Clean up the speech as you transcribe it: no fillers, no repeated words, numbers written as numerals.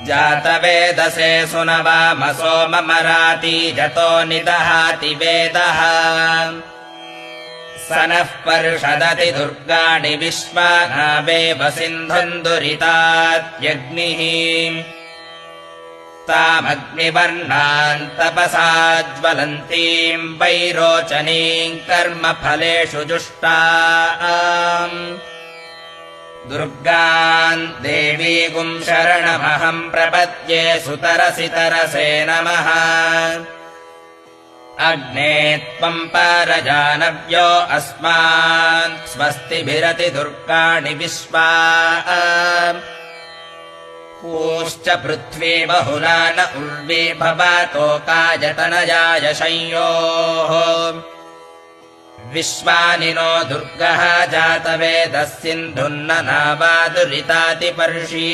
जातवेदसे सुनवामसो ममराति जतो निदहाति वेदः स नः पर्षदति दुर्गाणि विश्वानावेव सिन्धुम् दुरितात्यग्निः तामग्निवर्णाम् तपसा ज्वलन्तीम् वैरोचनीम् कर्मफलेषु जुष्टाम् दुर्गाम् देवीगुम् शरणमहम् प्रपद्ये सुतरसि तरसे नमः अग्ने त्वम् पारजानव्यो अस्मान् स्वस्तिभिरति दुर्गाणि विश्वा पूश्च पृथ्वी बहुला न उर्वी भवातोकायतनयाय संयोः विश्वानि नो दुर्गः जातवेदः सिन्धुन्न नावादुरितातिपर्षी